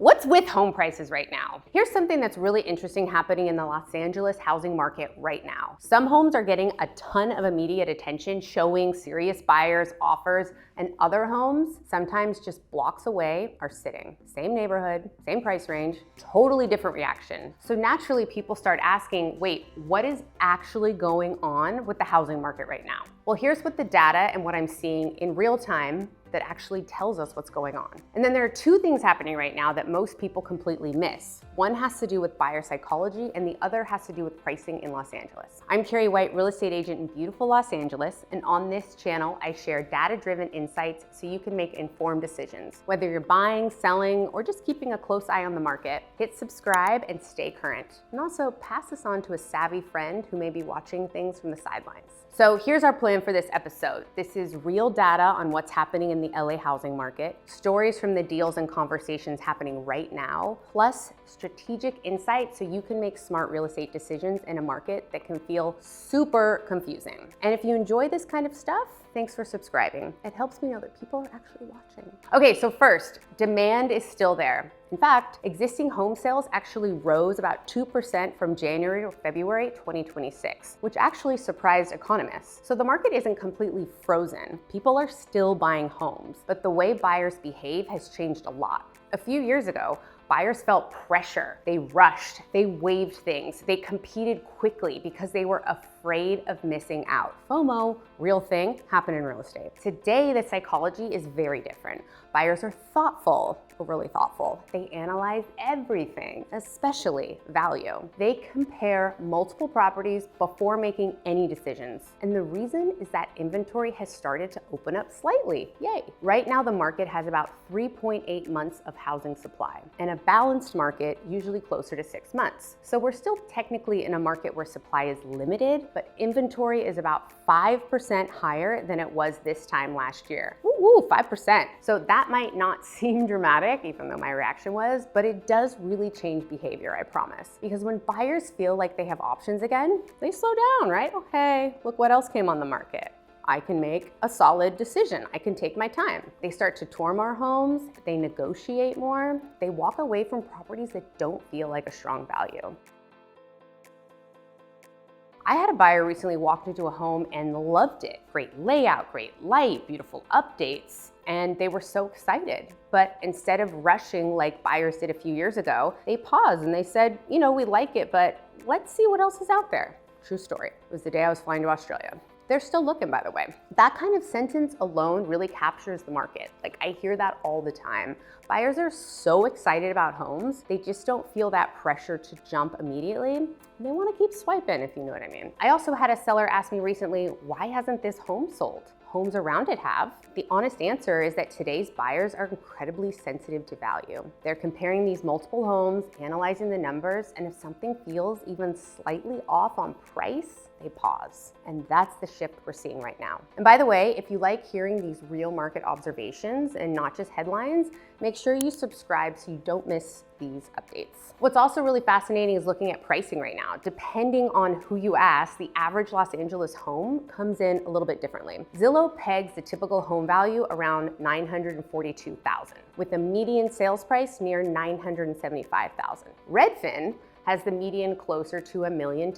What's with home prices right now? Here's something that's really interesting happening in the Los Angeles housing market right now. Some homes are getting a ton of immediate attention, showing serious buyers offers, and other homes, sometimes just blocks away, are sitting. Same neighborhood, same price range, totally different reaction. So naturally people start asking, wait, what is actually going on with the housing market right now? Well, here's what the data and what I'm seeing in real time that actually tells us what's going on. And then there are two things happening right now that most people completely miss. One has to do with buyer psychology and the other has to do with pricing in Los Angeles. I'm Keri White, real estate agent in beautiful Los Angeles, and on this channel, I share data-driven insights so you can make informed decisions. Whether you're buying, selling, or just keeping a close eye on the market, hit subscribe and stay current. And also pass this on to a savvy friend who may be watching things from the sidelines. So here's our plan for this episode. This is real data on what's happening in the LA housing market, stories from the deals and conversations happening right now, plus strategic insight so you can make smart real estate decisions in a market that can feel super confusing. And if you enjoy this kind of stuff, thanks for subscribing. It helps me know that people are actually watching. Okay, so first, demand is still there. In fact, existing home sales actually rose about 2% from January to February 2026, which actually surprised economists. So the market isn't completely frozen. People are still buying homes, but the way buyers behave has changed a lot. A few years ago, buyers felt pressure. They rushed, they waived things, they competed quickly because they were afraid of missing out. FOMO, real thing, happen in real estate. Today, the psychology is very different. Buyers are thoughtful, overly thoughtful. They analyze everything, especially value. They compare multiple properties before making any decisions. And the reason is that inventory has started to open up slightly. Yay. Right now, the market has about 3.8 months of housing supply, and a balanced market usually closer to 6 months. So we're still technically in a market where supply is limited, but inventory is about 5% higher than it was this time last year. Ooh, 5%. So that might not seem dramatic, even though my reaction was, but it does really change behavior, I promise. Because when buyers feel like they have options again, they slow down, right? Okay, look what else came on the market. I can make a solid decision. I can take my time. They start to tour more homes, they negotiate more, they walk away from properties that don't feel like a strong value. I had a buyer recently walk into a home and loved it. Great layout, great light, beautiful updates, and they were so excited. But instead of rushing like buyers did a few years ago, they paused and they said, you know, we like it, but let's see what else is out there. True story. It was the day I was flying to Australia. They're still looking, by the way. That kind of sentence alone really captures the market. Like, I hear that all the time. Buyers are so excited about homes, they just don't feel that pressure to jump immediately. They want to keep swiping, if you know what I mean. I also had a seller ask me recently, why hasn't this home sold? Homes around it have. The honest answer is that today's buyers are incredibly sensitive to value. They're comparing these multiple homes, analyzing the numbers, and if something feels even slightly off on price, they pause. And that's the shift we're seeing right now. And by the way, if you like hearing these real market observations and not just headlines, make sure you subscribe so you don't miss these updates. What's also really fascinating is looking at pricing right now. Depending on who you ask, the average Los Angeles home comes in a little bit differently. Zillow pegs the typical home value around $942,000, with a median sales price near $975,000. Redfin has the median closer to $1.010 million,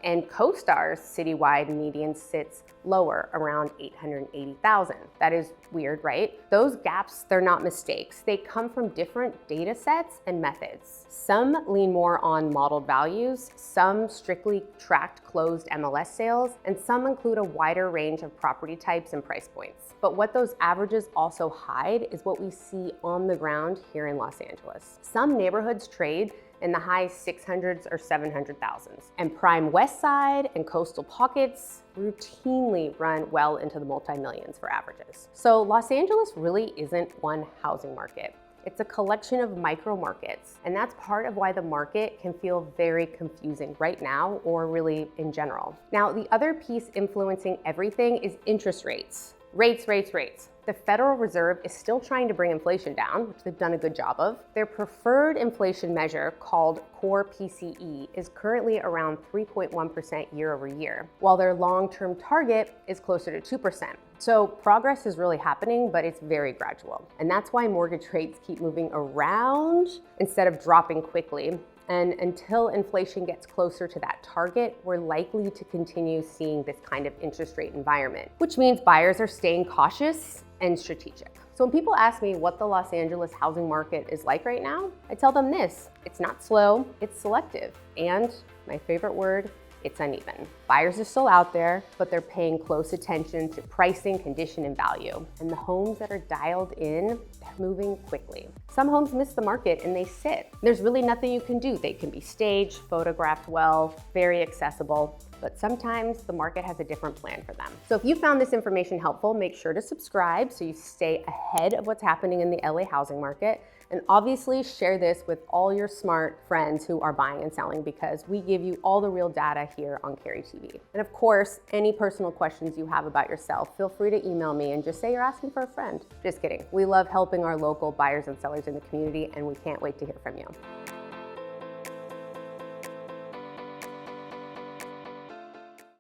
and CoStar's citywide median sits lower, around $880,000. That is weird, right? Those gaps, they're not mistakes. They come from different data sets and methods. Some lean more on modeled values, some strictly tracked closed MLS sales, and some include a wider range of property types and price points. But what those averages also hide is what we see on the ground here in Los Angeles. Some neighborhoods trade in the high 600s or 700,000s. And prime west side and coastal pockets routinely run well into the multi-millions for averages. So Los Angeles really isn't one housing market. It's a collection of micro markets, and that's part of why the market can feel very confusing right now, or really in general. Now, the other piece influencing everything is interest rates. Rates, rates, rates. The Federal Reserve is still trying to bring inflation down, which they've done a good job of. Their preferred inflation measure, called core PCE, is currently around 3.1% year over year, while their long-term target is closer to 2%. So progress is really happening, but it's very gradual. And that's why mortgage rates keep moving around instead of dropping quickly. And until inflation gets closer to that target, we're likely to continue seeing this kind of interest rate environment, which means buyers are staying cautious and strategic. So when people ask me what the Los Angeles housing market is like right now, I tell them this: it's not slow, it's selective. And my favorite word, it's uneven. Buyers are still out there, but they're paying close attention to pricing, condition, and value. And the homes that are dialed in, they're moving quickly. Some homes miss the market and they sit. There's really nothing you can do. They can be staged, photographed well, very accessible, but sometimes the market has a different plan for them. So if you found this information helpful, make sure to subscribe so you stay ahead of what's happening in the LA housing market. And obviously share this with all your smart friends who are buying and selling, because we give you all the real data here on Keri TV. And of course, any personal questions you have about yourself, feel free to email me and just say you're asking for a friend. Just kidding. We love helping our local buyers and sellers in the community, and we can't wait to hear from you.